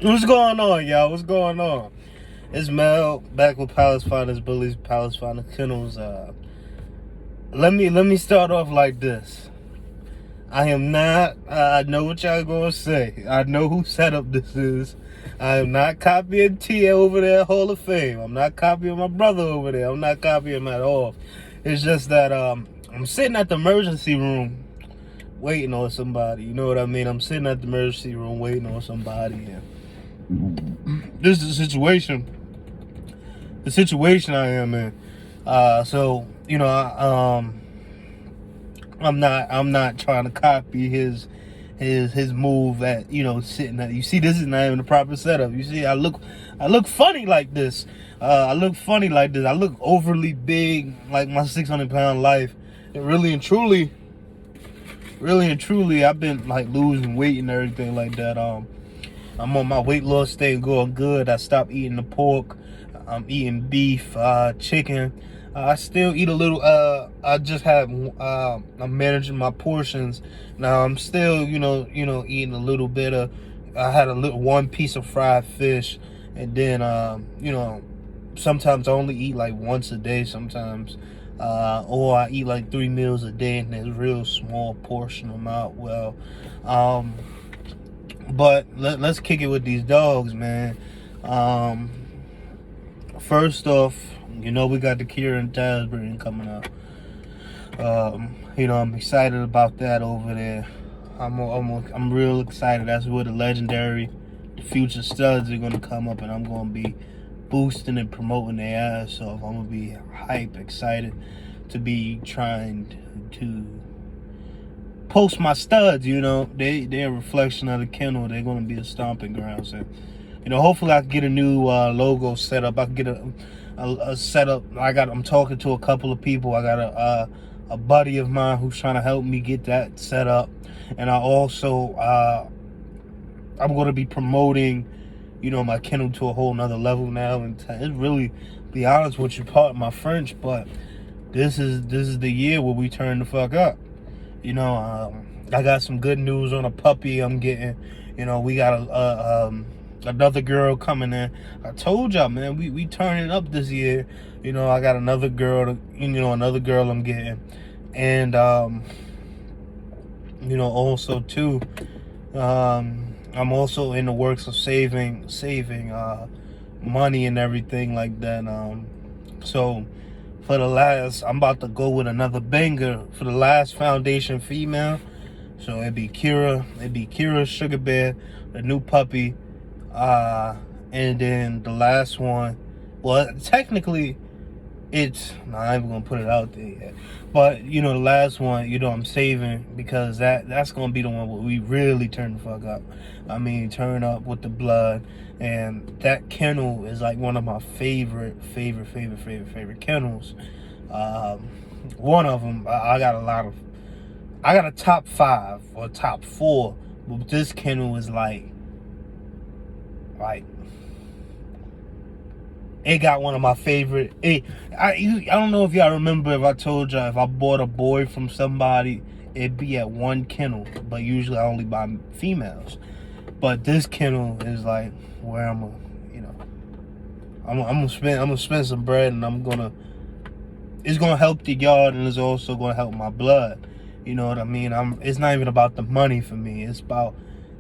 What's going on, y'all? What's going on? It's Mel back with Palace Finders Bullies, Palace Finders Kennels. Let me start off like this. I am not. I know what y'all gonna say. I know who setup this is. I am not copying T over there, Hall of Fame. I'm not copying my brother over there. I'm not copying him at all. It's just that I'm sitting at the emergency room waiting on somebody. You know what I mean? I'm sitting at the emergency room waiting on somebody. And this is the situation I am in. So you know, I'm not trying to copy his move at, you know, sitting at. You see, this is not even the proper setup. You see, I look funny like this. I look funny like this. I look overly big, like my 600-pound life. And really and truly, I've been like losing weight and everything like that. I'm on my weight loss thing going good. I stopped eating the pork. I'm eating beef, chicken. I still eat a little. I just have. I'm managing my portions now. I'm still, you know, eating a little bit of. I had one piece of fried fish, and then, you know, sometimes I only eat like once a day. Sometimes, or I eat like 3 meals a day, and there's a real small portion amount. Well, but let's kick it with these dogs, man. First off, you know, we got the Kieran Tasbury coming up. You know, I'm excited about that over there. I'm real excited. That's where the future studs are gonna come up, and I'm gonna be boosting and promoting their ass off. I'm gonna be hype, excited to be trying to post my studs. You know, they're a reflection of the kennel. They're gonna be a stomping ground. So, you know, hopefully I can get a new logo set up. I can get a setup. I'm talking to a couple of people. I got a buddy of mine who's trying to help me get that set up, and I also I'm going to be promoting, you know, my kennel to a whole nother level now. And it's really, be honest with you, part of my French, but this is the year where we turn the fuck up. You know, I got some good news on a puppy I'm getting. You know, we got another girl coming in. I told y'all, man, we turning up this year. You know, I got another girl I'm getting. And you know, also too, I'm also in the works of saving money and everything like that. So I'm about to go with another banger for the last foundation female. So it'd be Kira Sugar Bear, the new puppy. And then the last one, well, technically it's, I ain't even gonna put it out there yet, but you know, the last one, you know, I'm saving because that's gonna be the one where we really turn the fuck up. I mean, turn up with the blood. And that kennel is like one of my favorite kennels. One of them, I got a top 5 or top 4, but this kennel is like it got one of my favorite. I don't know if y'all remember, if I told y'all, if I bought a boy from somebody, it'd be at one kennel, but usually I only buy females. But this kennel is like where I'm gonna spend some bread, and it's gonna help the yard, and it's also gonna help my blood. You know what I mean? It's not even about the money for me. It's about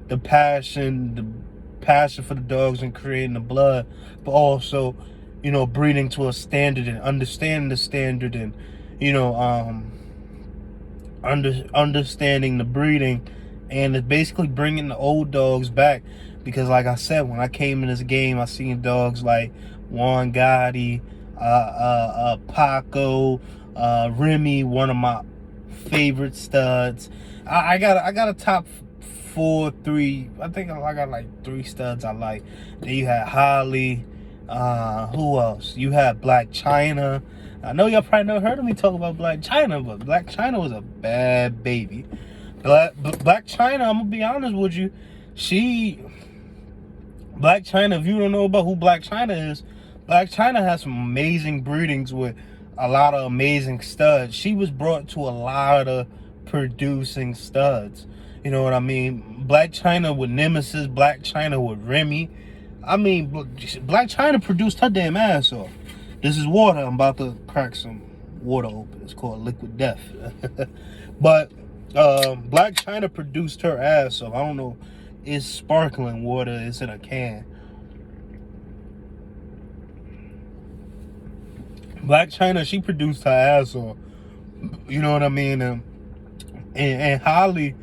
the passion for the dogs and creating the blood, but also, you know, breeding to a standard and understanding the standard, and, you know, understanding the breeding, and it's basically bringing the old dogs back. Because like I said, when I came in this game, I seen dogs like Juan Gotti, Paco, Remy, one of my favorite studs. I got a top 3. I think I got like 3 studs I like. Then you had Holly. Who else? You had Black China. I know y'all probably never heard of me talk about Black China, but Black China was a bad baby. Black China, I'm gonna be honest with you. Black China, if you don't know about who Black China is, Black China has some amazing breedings with a lot of amazing studs. She was brought to a lot of producing studs. You know what I mean? Black China with Nemesis, Black China with Remy. I mean, Black China produced her damn ass off. This is water. I'm about to crack some water open. It's called Liquid Death. But Black China produced her ass off. I don't know. It's sparkling water. It's in a can. Black China, she produced her ass off. You know what I mean? And Holly,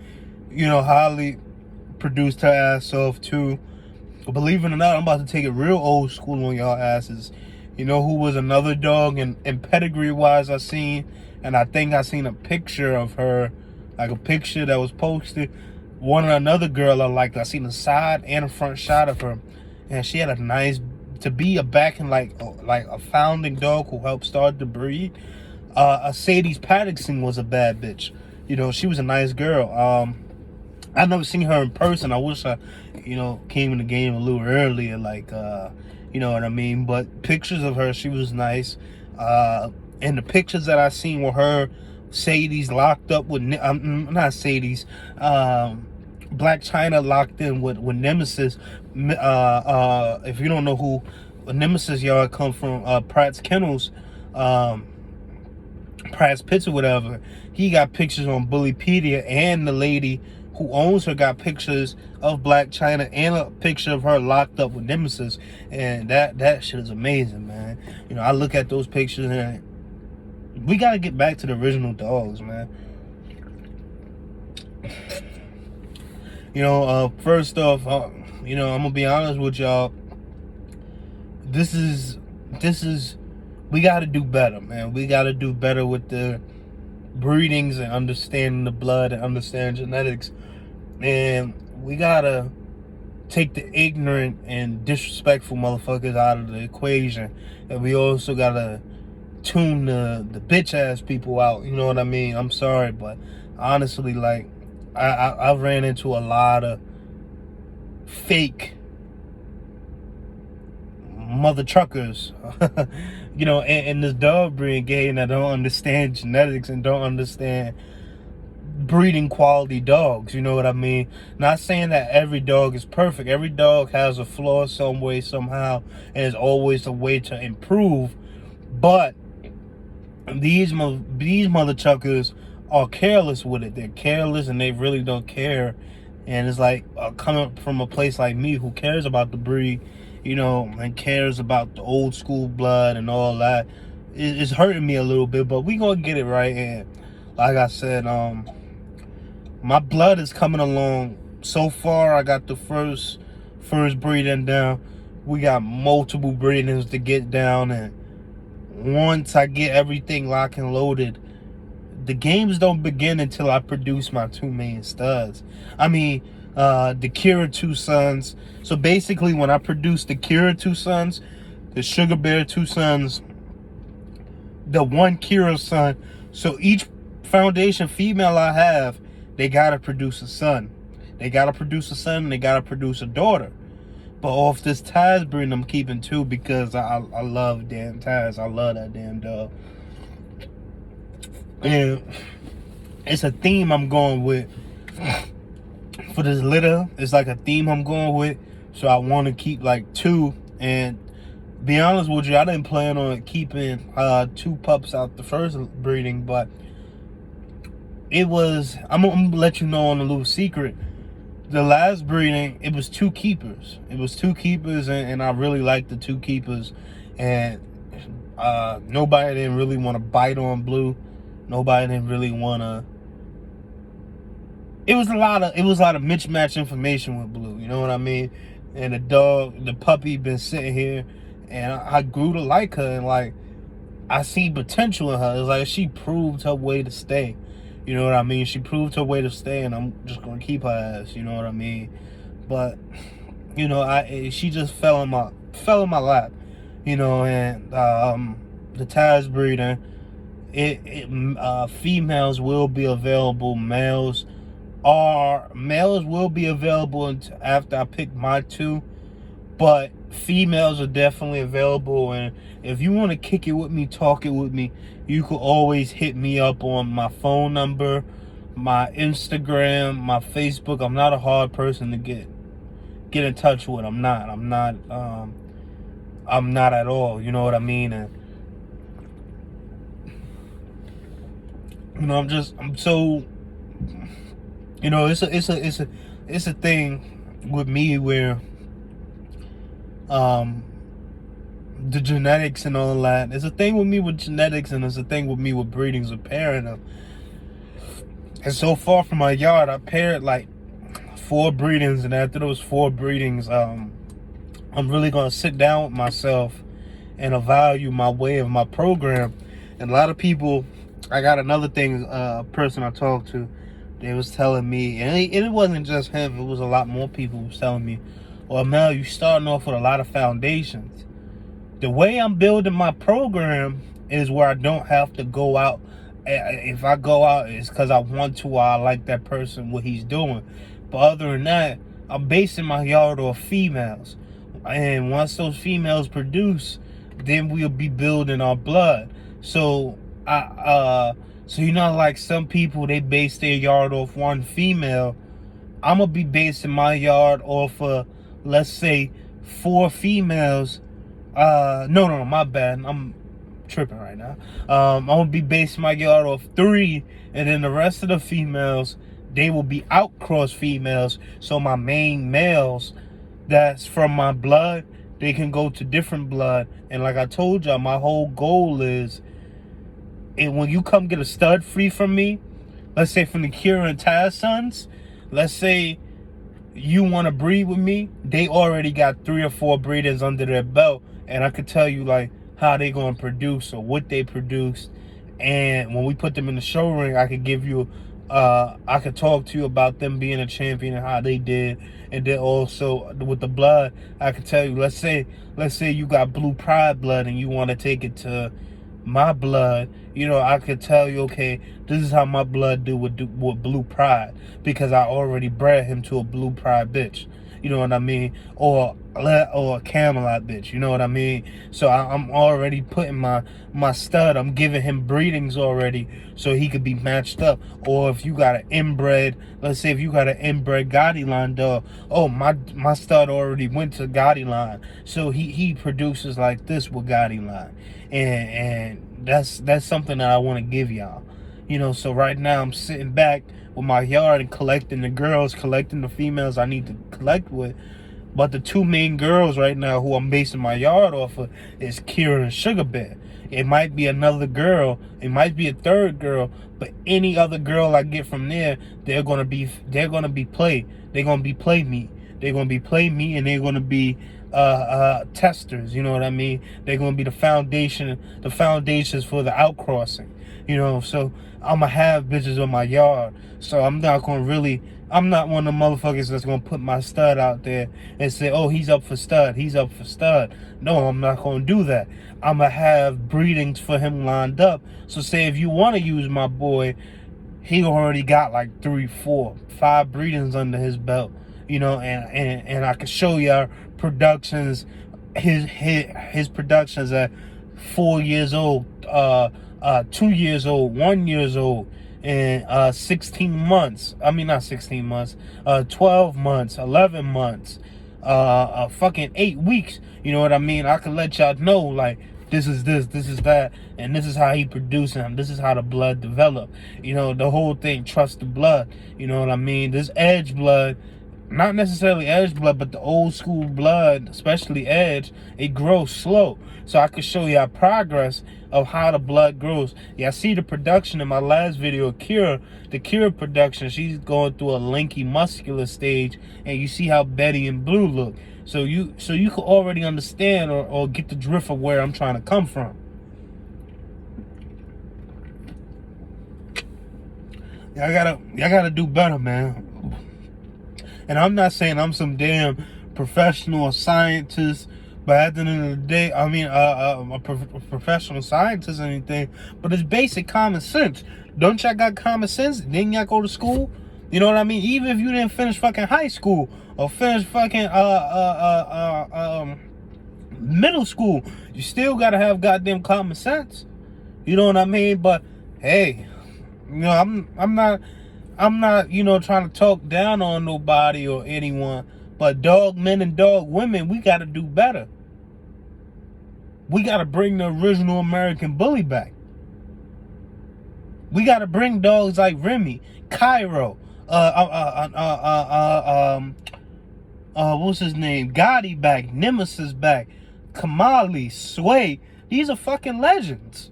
Holly produced her ass off too. Believe it or not, I'm about to take it real old school on y'all asses. You know who was another dog and pedigree wise I seen, and I think I seen a picture of her, like a picture that was posted. Another girl I liked. I seen the side and a front shot of her, and she had a nice, to be a backing like a founding dog who helped start the breed. Sadie Patterson was a bad bitch. She was a nice girl. I've never seen her in person. I wish I, came in the game a little earlier, you know what I mean? But pictures of her, she was nice. And the pictures that I seen with her, Sadie's locked up with, not Sadie's, Black China locked in with Nemesis. If you don't know who Nemesis, y'all come from, Pratt's Kennels, Pratt's Pits or whatever. He got pictures on Bullypedia, and the lady who owns her got pictures of Black China and a picture of her locked up with Nemesis, and that shit is amazing, man. I look at those pictures and we gotta get back to the original dogs, man. First off, I'm gonna be honest with y'all. This is we gotta do better, man. We gotta do better with the breedings and understanding the blood and understanding genetics. And we gotta take the ignorant and disrespectful motherfuckers out of the equation. And we also gotta tune the bitch ass people out. You know what I mean? I'm sorry, but honestly, like, I've ran into a lot of fake mother truckers, in this dog breeding game that don't understand genetics and don't understand breeding quality dogs. You know what I mean? Not saying that every dog is perfect. Every dog has a flaw some way, somehow, and there's always a way to improve. But these mother truckers are careless with it. They're careless and they really don't care. And it's like coming from a place like me who cares about the breed, and cares about the old school blood and all that. It's hurting me a little bit, but we gonna get it right. And like I said, my blood is coming along. So far, I got the first breeding down. We got multiple breedings to get down, and once I get everything locked and loaded, the games don't begin until I produce my two main studs. I mean, the Kira two sons. So basically, when I produce the Kira two sons, the Sugar Bear two sons, the one Kira son, so each foundation female I have, they gotta produce a son. They gotta produce a son, and they gotta produce a daughter. But off this Taz breed, I'm keeping two because I love damn Taz. I love that damn dog. And it's a theme I'm going with for this litter. It's like a theme I'm going with. So I want to keep like two. And be honest with you, I didn't plan on keeping two pups out the first breeding, but I'm gonna let you know on a little secret. The last breeding, it was two keepers. And I really liked the two keepers. And nobody didn't really want to bite on Blue. Nobody didn't really want to. It was a lot of mismatch information with Blue. You know what I mean? And the puppy been sitting here, and I grew to like her, and like I see potential in her. It's like she proved her way to stay. You know what I mean? She proved her way to stay, and I'm just gonna keep her ass. You know what I mean? But she just fell in my lap. And the Taz breeding, females will be available. Males will be available after I pick my two, but females are definitely available. And if you want to kick it with me, talk it with me, you could always hit me up on my phone number. my Instagram, my Facebook. I'm not a hard person to get in touch with. I'm not at all. You know what I mean? And I'm so, it's a thing with me where the genetics and all that. It's a thing with me with genetics, and it's a thing with me with breedings, with pairing them. And so far from my yard, I paired like 4 breedings, and after those 4 breedings, I'm really gonna sit down with myself and evaluate my way of my program. And a lot of people, I got another thing, person I talked to, they was telling me, and it wasn't just him, it was a lot more people who was telling me, well, Mel, you starting off with a lot of foundations. The way I'm building my program is where I don't have to go out. If I go out, it's because I want to, or I like that person, what he's doing. But other than that, I'm basing my yard off females. And once those females produce, then we'll be building our blood. So, like some people, they base their yard off one female. I'm going to be basing my yard off of, let's say, 4 females. No, my bad. I'm tripping right now. I'm gonna be basing my yard off 3, and then the rest of the females, they will be outcross females. So my main males that's from my blood, they can go to different blood. And like I told y'all, my whole goal is, and when you come get a stud free from me, let's say from the Kira and Taz sons, let's say you want to breed with me, they already got 3 or 4 breeders under their belt, and I could tell you like how they gonna produce or what they produced. And when we put them in the show ring, I could give you, I could talk to you about them being a champion and how they did. And then also with the blood, I could tell you, let's say you got Blue Pride blood and you want to take it to my blood, I could tell you, okay, this is how my blood do with Blue Pride, because I already bred him to a Blue Pride bitch. You know what I mean? Or a Camelot bitch. You know what I mean? So I'm already putting my stud, I'm giving him breedings already so he could be matched up. Or if you got an inbred, let's say if you got an inbred Gotti line dog, oh, my stud already went to Gotti line, so he produces like this with Gotti line. And that's something that I want to give y'all. So right now I'm sitting back with my yard and collecting the girls, collecting the females I need to collect with. But the 2 main girls right now who I'm basing my yard off of is Kira and Sugar Bear. It might be another girl, it might be a 3rd girl, but any other girl I get from there, they're gonna be play. They're gonna be play meat. They're gonna be play meat, and they're gonna be testers. You know what I mean? They're gonna be the foundations for the outcrossing. So I'ma have bitches on my yard. So I'm not one of the motherfuckers that's gonna put my stud out there and say, oh, he's up for stud. No, I'm not gonna do that. I'ma have breedings for him lined up. So say if you want to use my boy, he already got like 3, 4, 5 breedings under his belt. And I can show y'all productions, his productions at 4 years old, 2 years old, 1 years old, and 16 months. I mean, not 16 months, 12 months, 11 months, fucking 8 weeks. You know what I mean? I can let y'all know, like, this is that, and this is how he producing him. This is how the blood developed. The whole thing, trust the blood. You know what I mean? This Edge blood, not necessarily Edge blood, but the old school blood, especially Edge, it grows slow. So I could show you progress of how the blood grows. Yeah, I see the production in my last video, Kira. The Kira production, she's going through a lanky muscular stage, and you see how Betty and Blue look. So you can already understand or get the drift of where I'm trying to come from. Y'all gotta do better, man. And I'm not saying I'm some damn professional or scientist, but at the end of the day, I mean, a professional scientist or anything, but it's basic common sense. Don't y'all got common sense? Didn't y'all go to school? You know what I mean? Even if you didn't finish fucking high school or finish fucking middle school, you still gotta have goddamn common sense. You know what I mean? But hey, I'm not I'm not, you know, trying to talk down on nobody or anyone, but dog men and dog women, we got to do better. We got to bring the original American bully back. We got to bring dogs like Remy, Cairo, what's his name? Gotti back, Nemesis back, Kamali, Sway. These are fucking legends.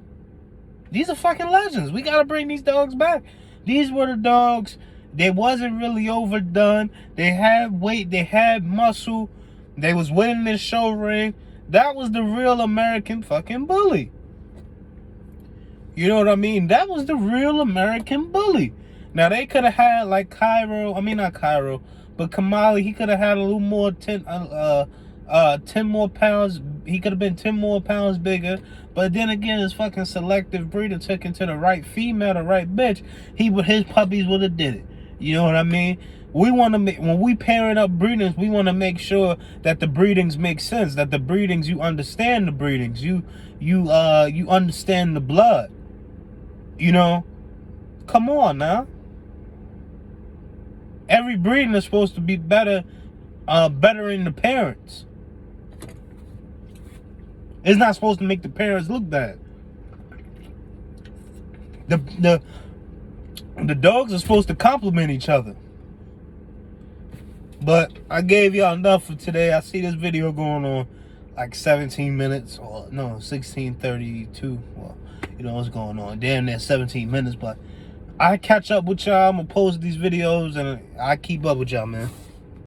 These are fucking legends. We gotta bring these dogs back. These were the dogs. They wasn't really overdone. They had weight. They had muscle. They was winning this show ring. That was the real American fucking bully. You know what I mean? That was the real American bully. Now they could have had like Cairo. I mean not Cairo, but Kamali. He could have had a little more 10 more pounds. He could have been 10 more pounds bigger. But then again, his fucking selective breeder took him to the right female, the right bitch. His puppies would have did it. You know what I mean? We want to make, when we pairing up breedings, we want to make sure that the breedings make sense. That the breedings, you understand the breedings. You understand the blood. You know, come on now. Every breeding is supposed to be bettering the parents. It's not supposed to make the parents look bad. The dogs are supposed to complement each other. But I gave y'all enough for today. I see this video going on like 17 minutes. Or no, 16:32. Well, you know what's going on. Damn near 17 minutes. But I catch up with y'all. I'm going to post these videos and I keep up with y'all, man.